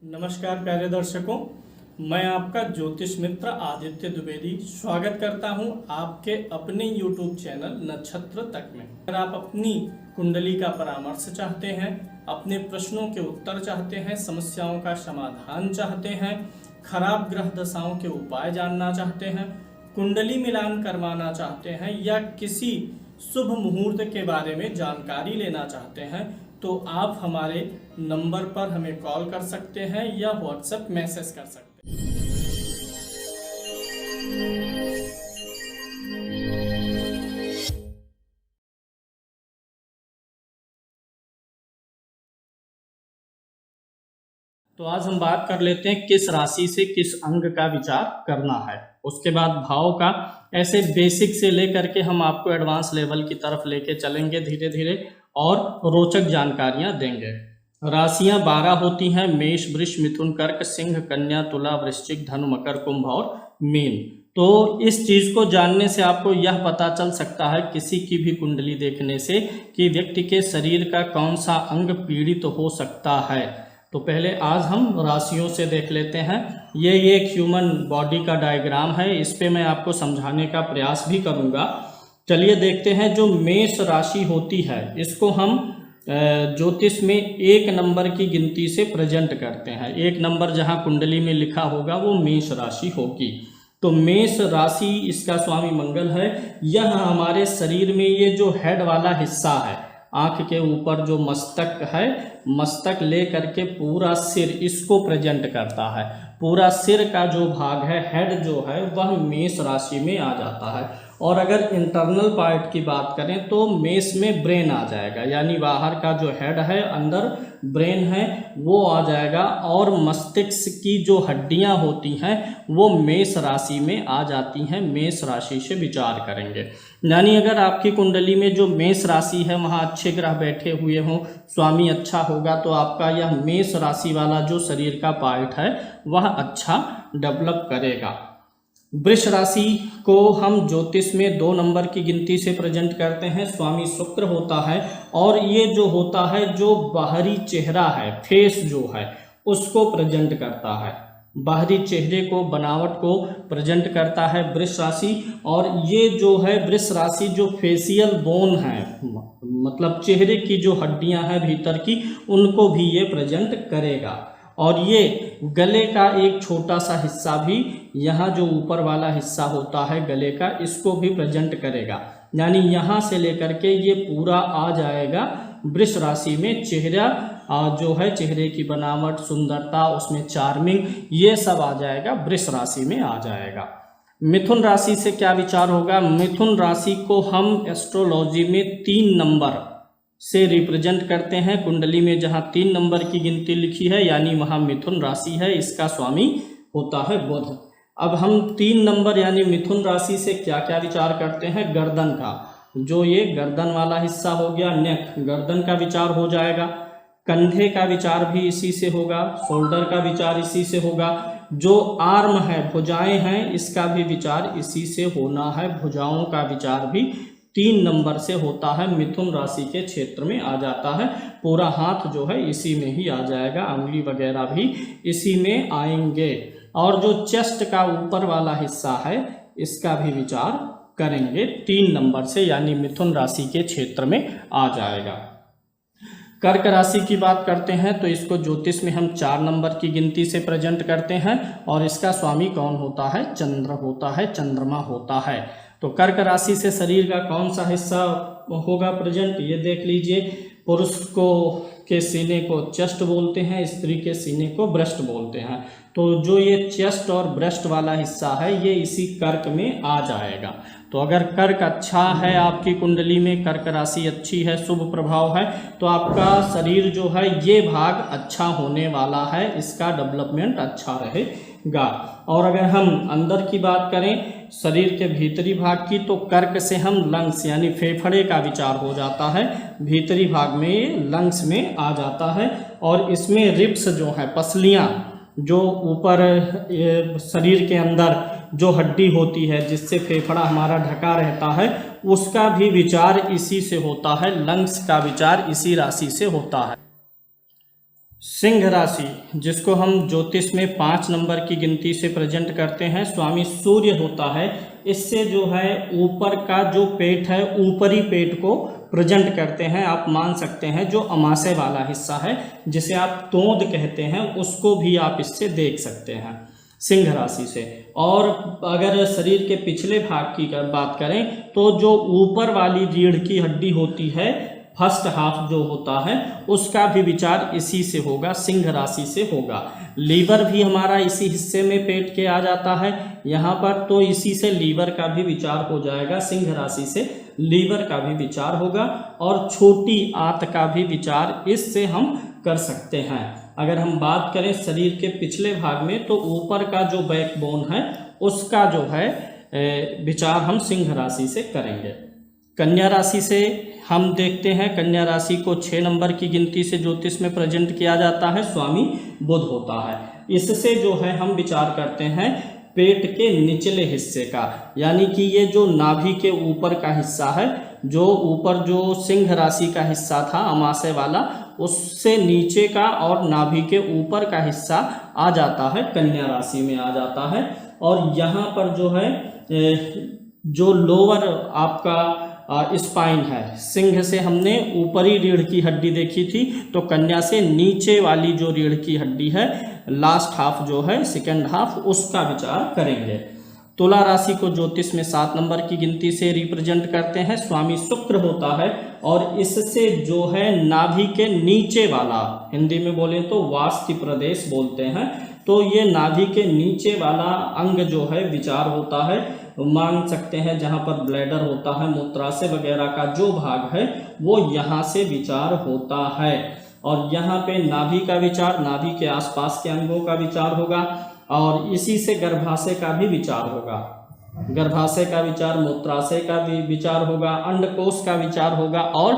नमस्कार प्यारे दर्शकों, मैं आपका ज्योतिष मित्र आदित्य द्विवेदी स्वागत करता हूं आपके अपने YouTube चैनल नक्षत्र तक में। अगर आप अपनी कुंडली का परामर्श चाहते हैं, अपने प्रश्नों के उत्तर चाहते हैं, समस्याओं का समाधान चाहते हैं, खराब ग्रह दशाओं के उपाय जानना चाहते हैं, कुंडली मिलान करवाना चाहते हैं या किसी शुभ मुहूर्त के बारे में जानकारी लेना चाहते हैं तो आप हमारे नंबर पर हमें कॉल कर सकते हैं या व्हाट्सएप मैसेज कर सकते हैं। तो आज हम बात कर लेते हैं किस राशि से किस अंग का विचार करना है, उसके बाद भाव का, ऐसे बेसिक से लेकर के हम आपको एडवांस लेवल की तरफ लेके चलेंगे धीरे धीरे और रोचक जानकारियां देंगे। राशियां 12 होती हैं, मेष, वृष, मिथुन, कर्क, सिंह, कन्या, तुला, वृश्चिक, धनु, मकर, कुंभ और मीन। तो इस चीज को जानने से आपको यह पता चल सकता है किसी की भी कुंडली देखने से कि व्यक्ति के शरीर का कौन सा अंग पीड़ित हो सकता है। तो पहले आज हम राशियों से देख लेते हैं। ये एक ह्यूमन बॉडी का डायग्राम है, इस पे मैं आपको समझाने का प्रयास भी करूंगा। चलिए देखते हैं। जो मेष राशि होती है इसको हम ज्योतिष में 1 नंबर की गिनती से प्रेजेंट करते हैं। 1 नंबर जहां कुंडली में लिखा होगा वो मेष राशि होगी। तो मेष राशि, इसका स्वामी मंगल है। यह हमारे शरीर में ये जो हेड वाला हिस्सा है, आंख के ऊपर जो मस्तक है, मस्तक ले करके पूरा सिर इसको प्रेजेंट करता है। पूरा सिर का जो भाग है, हेड जो है, वह मेष राशि में आ जाता है। और अगर इंटरनल पार्ट की बात करें तो मेष में ब्रेन आ जाएगा, यानी बाहर का जो हेड है, अंदर ब्रेन है, वो आ जाएगा। और मस्तिष्क की जो हड्डियां होती हैं वो मेष राशि में आ जाती हैं। मेष राशि से विचार करेंगे, यानी अगर आपकी कुंडली में जो मेष राशि है वहाँ अच्छे ग्रह बैठे हुए हों, स्वामी अच्छा होगा, तो आपका यह मेष राशि वाला जो शरीर का पार्ट है वह अच्छा डेवलप करेगा। वृष राशि को हम ज्योतिष में 2 नंबर की गिनती से प्रेजेंट करते हैं। स्वामी शुक्र होता है और ये जो होता है, जो बाहरी चेहरा है, फेस जो है, उसको प्रेजेंट करता है। बाहरी चेहरे को, बनावट को प्रेजेंट करता है वृष राशि। और ये जो है वृष राशि, जो फेशियल बोन है, मतलब चेहरे की जो हड्डियां हैं भीतर की, उनको भी ये प्रेजेंट करेगा। और ये गले का एक छोटा सा हिस्सा भी, यहाँ जो ऊपर वाला हिस्सा होता है गले का, इसको भी प्रेजेंट करेगा। यानी यहाँ से लेकर के ये पूरा आ जाएगा वृष राशि में। चेहरा जो है, चेहरे की बनावट, सुंदरता, उसमें चार्मिंग, ये सब आ जाएगा, वृष राशि में आ जाएगा। मिथुन राशि से क्या विचार होगा? मिथुन राशि को हम एस्ट्रोलॉजी में 3 नंबर से रिप्रेजेंट करते हैं। कुंडली में जहां 3 नंबर की गिनती लिखी है, यानी वहां मिथुन राशि है। इसका स्वामी होता है बुध। अब हम 3 नंबर यानी मिथुन राशि से क्या क्या विचार करते हैं? गर्दन का, जो ये गर्दन वाला हिस्सा हो गया, नेक, गर्दन का विचार हो जाएगा। कंधे का विचार भी इसी से होगा। शोल्डर का विचार इसी से होगा। जो आर्म है, भुजाएं हैं, इसका भी विचार इसी से होना है। भुजाओं का विचार भी 3 नंबर से होता है। मिथुन राशि के क्षेत्र में आ जाता है। पूरा हाथ जो है इसी में ही आ जाएगा, अंगुली वगैरह भी इसी में आएंगे। और जो चेस्ट का ऊपर वाला हिस्सा है, इसका भी विचार करेंगे 3 नंबर से, यानी मिथुन राशि के क्षेत्र में आ जाएगा। कर्क राशि की बात करते हैं तो इसको ज्योतिष में हम 4 नंबर की गिनती से प्रेजेंट करते हैं। और इसका स्वामी कौन होता है? चंद्र होता है, चंद्रमा होता है। तो कर्क राशि से शरीर का कौन सा हिस्सा होगा प्रेजेंट, ये देख लीजिए। पुरुष को के सीने को चेस्ट बोलते हैं, स्त्री के सीने को ब्रेस्ट बोलते हैं। तो जो ये चेस्ट और ब्रेस्ट वाला हिस्सा है, ये इसी कर्क में आ जाएगा। तो अगर कर्क अच्छा है आपकी कुंडली में, कर्क राशि अच्छी है, शुभ प्रभाव है, तो आपका शरीर जो है ये भाग अच्छा होने वाला है, इसका डेवलपमेंट अच्छा रहेगा। और अगर हम अंदर की बात करें, शरीर के भीतरी भाग की, तो कर्क से हम लंग्स यानी फेफड़े का विचार हो जाता है। भीतरी भाग में लंग्स में आ जाता है। और इसमें रिब्स जो है, पसलियाँ, जो ऊपर शरीर के अंदर जो हड्डी होती है जिससे फेफड़ा हमारा ढका रहता है, उसका भी विचार इसी से होता है। लंग्स का विचार इसी राशि से होता है। सिंह राशि, जिसको हम ज्योतिष में 5 नंबर की गिनती से प्रेजेंट करते हैं, स्वामी सूर्य होता है। इससे जो है ऊपर का जो पेट है, ऊपरी पेट को प्रेजेंट करते हैं। आप मान सकते हैं जो अमाशय वाला हिस्सा है, जिसे आप तोंद कहते हैं, उसको भी आप इससे देख सकते हैं सिंह राशि से। और अगर शरीर के पिछले भाग की बात करें तो जो ऊपर वाली रीढ़ की हड्डी होती है, फर्स्ट हाफ जो होता है, उसका भी विचार इसी से होगा, सिंह राशि से होगा। लीवर भी हमारा इसी हिस्से में पेट के आ जाता है यहाँ पर, तो इसी से लीवर का भी विचार हो जाएगा, सिंह राशि से लीवर का भी विचार होगा। और छोटी आंत का भी विचार इससे हम कर सकते हैं। अगर हम बात करें शरीर के पिछले भाग में, तो ऊपर का जो बैकबोन है उसका जो है विचार हम सिंह राशि से करेंगे। कन्या राशि से हम देखते हैं, कन्या राशि को 6 नंबर की गिनती से ज्योतिष में प्रेजेंट किया जाता है, स्वामी बुध होता है। इससे जो है हम विचार करते हैं पेट के निचले हिस्से का, यानी कि ये जो नाभि के ऊपर का हिस्सा है, जो ऊपर जो सिंह राशि का हिस्सा था अमाशय वाला, उससे नीचे का और नाभि के ऊपर का हिस्सा आ जाता है, कन्या राशि में आ जाता है। और यहाँ पर जो है जो लोअर आपका स्पाइन है, सिंह से हमने ऊपरी रीढ़ की हड्डी देखी थी, तो कन्या से नीचे वाली जो रीढ़ की हड्डी है, लास्ट हाफ जो है, सेकंड हाफ, उसका विचार करेंगे। तुला राशि को ज्योतिष में 7 नंबर की गिनती से रिप्रेजेंट करते हैं, स्वामी शुक्र होता है। और इससे जो है नाभि के नीचे वाला, हिंदी में बोले तो वास्ति प्रदेश बोलते हैं, तो ये नाभि के नीचे वाला अंग जो है विचार होता है। मान सकते हैं जहाँ पर ब्लैडर होता है, मूत्राशय वगैरह का जो भाग है, वो यहाँ से विचार होता है। और यहाँ पे नाभि का विचार, नाभि के आसपास के अंगों का विचार होगा। और इसी से गर्भाशय का भी विचार होगा, गर्भाशय का विचार, मूत्राशय का भी विचार होगा, अंडकोश का विचार होगा, और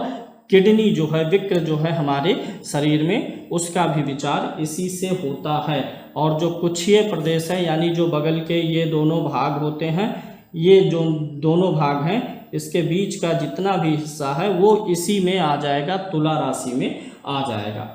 किडनी जो है, विक्र जो है हमारे शरीर में, उसका भी विचार इसी से होता है। और जो कुक्षीय प्रदेश है, यानी जो बगल के ये दोनों भाग होते हैं, ये जो दोनों भाग हैं, इसके बीच का जितना भी हिस्सा है वो इसी में आ जाएगा, तुला राशि में आ जाएगा।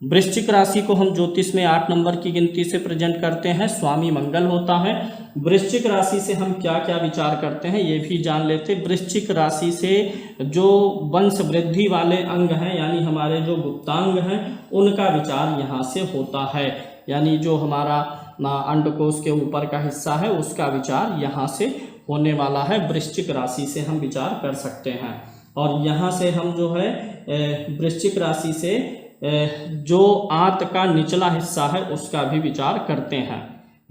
वृश्चिक राशि को हम ज्योतिष में 8 नंबर की गिनती से प्रेजेंट करते हैं, स्वामी मंगल होता है। वृश्चिक राशि से हम क्या क्या विचार करते हैं ये भी जान लेते। वृश्चिक राशि से जो वंश वृद्धि वाले अंग हैं, यानी हमारे जो गुप्तांग हैं, उनका विचार यहाँ से होता है। यानी जो हमारा अंडकोश के ऊपर का हिस्सा है, उसका विचार यहाँ से होने वाला है। वृश्चिक राशि से हम विचार कर सकते हैं। और यहाँ से हम जो है वृश्चिक राशि से जो आंत का निचला हिस्सा है उसका भी विचार करते हैं।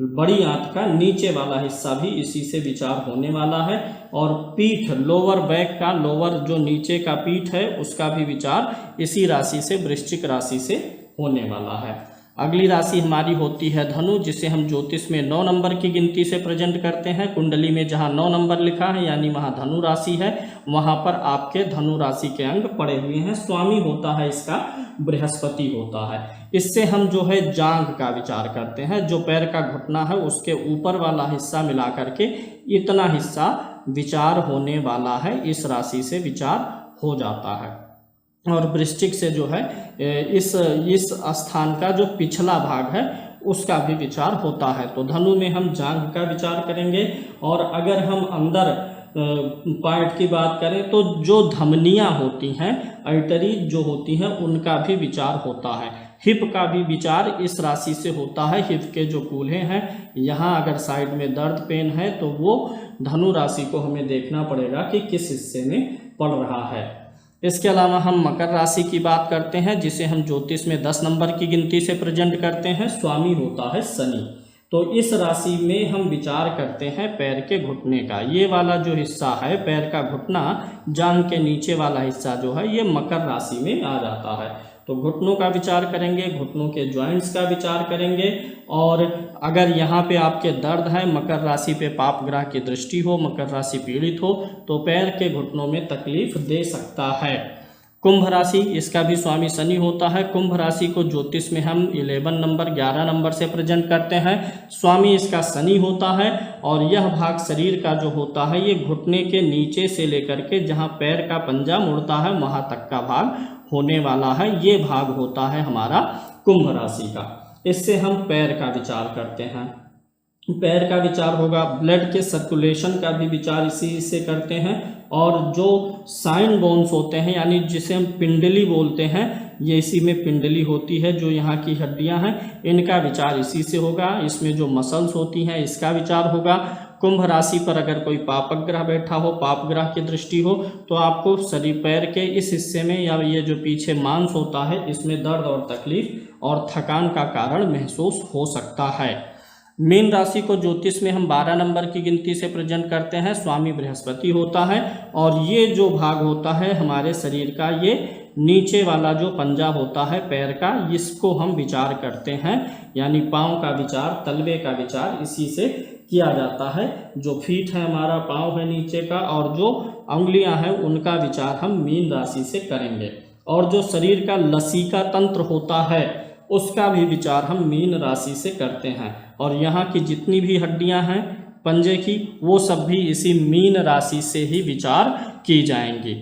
बड़ी आंत का नीचे वाला हिस्सा भी इसी से विचार होने वाला है। और पीठ, लोअर बैक का, लोअर जो नीचे का पीठ है, उसका भी विचार इसी राशि से, वृश्चिक राशि से होने वाला है। अगली राशि हमारी होती है धनु, जिसे हम ज्योतिष में 9 नंबर की गिनती से प्रेजेंट करते हैं। कुंडली में जहां 9 नंबर लिखा है, यानी वहां धनु राशि है, वहां पर आपके धनु राशि के अंग पड़े हुए हैं। स्वामी होता है इसका बृहस्पति होता है। इससे हम जो है जांघ का विचार करते हैं। जो पैर का घुटना है, उसके ऊपर वाला हिस्सा मिला करके इतना हिस्सा विचार होने वाला है, इस राशि से विचार हो जाता है। और वृश्चिक से जो है इस स्थान का जो पिछला भाग है उसका भी विचार होता है। तो धनु में हम जांघ का विचार करेंगे। और अगर हम अंदर पार्ट की बात करें तो जो धमनियां होती हैं, आर्टरीज जो होती हैं, उनका भी विचार होता है। हिप का भी विचार इस राशि से होता है। हिप के जो कूल्हे हैं, यहाँ अगर साइड में दर्द पेन है तो वो धनु राशि को हमें देखना पड़ेगा कि किस हिस्से में पड़ रहा है। इसके अलावा हम मकर राशि की बात करते हैं, जिसे हम ज्योतिष में 10 नंबर की गिनती से प्रेजेंट करते हैं। स्वामी होता है शनि। तो इस राशि में हम विचार करते हैं पैर के घुटने का। ये वाला जो हिस्सा है, पैर का घुटना, जांघ के नीचे वाला हिस्सा जो है, ये मकर राशि में आ जाता है। तो घुटनों का विचार करेंगे, घुटनों के जॉइंट्स का विचार करेंगे। और अगर यहाँ पे आपके दर्द है, मकर राशि पे पाप ग्रह की दृष्टि हो, मकर राशि पीड़ित हो, तो पैर के घुटनों में तकलीफ दे सकता है। कुंभ राशि, इसका भी स्वामी शनि होता है। कुंभ राशि को ज्योतिष में हम 11 नंबर से प्रेजेंट करते हैं। स्वामी इसका शनि होता है। और यह भाग शरीर का जो होता है, ये घुटने के नीचे से लेकर के जहाँ पैर का पंजा मुड़ता है, वहाँ तक का भाग होने वाला है। ये भाग होता है हमारा कुंभ राशि का। इससे हम पैर का विचार करते हैं। पैर का विचार होगा, ब्लड के सर्कुलेशन का भी विचार इसी से करते हैं, और जो साइन बोन्स होते हैं यानी जिसे हम पिंडली बोलते हैं, ये इसी में पिंडली होती है, जो यहाँ की हड्डियाँ हैं इनका विचार इसी से होगा। इसमें जो मसल्स होती हैं इसका विचार होगा। कुंभ राशि पर अगर कोई पापक ग्रह बैठा हो, पाप ग्रह की दृष्टि हो, तो आपको शरीर पैर के इस हिस्से में या ये जो पीछे मांस होता है इसमें दर्द और तकलीफ और थकान का कारण महसूस हो सकता है। मीन राशि को ज्योतिष में हम 12 नंबर की गिनती से प्रेजेंट करते हैं। स्वामी बृहस्पति होता है, और ये जो भाग होता है हमारे शरीर का, ये नीचे वाला जो पंजा होता है पैर का, इसको हम विचार करते हैं, यानी पाँव का विचार, तलवे का विचार इसी से किया जाता है। जो फीट है हमारा, पाँव है नीचे का, और जो उंगलियां हैं उनका विचार हम मीन राशि से करेंगे। और जो शरीर का लसीका तंत्र होता है उसका भी विचार हम मीन राशि से करते हैं। और यहाँ की जितनी भी हड्डियां हैं पंजे की, वो सब भी इसी मीन राशि से ही विचार की जाएंगी।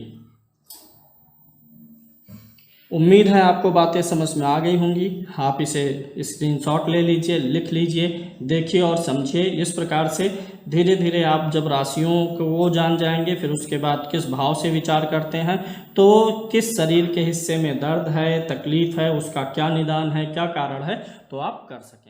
उम्मीद है आपको बातें समझ में आ गई होंगी। आप इसे स्क्रीनशॉट ले लीजिए, लिख लीजिए, देखिए और समझिए। इस प्रकार से धीरे धीरे आप जब राशियों को वो जान जाएंगे, फिर उसके बाद किस भाव से विचार करते हैं, तो किस शरीर के हिस्से में दर्द है, तकलीफ है, उसका क्या निदान है, क्या कारण है, तो आप कर सकें।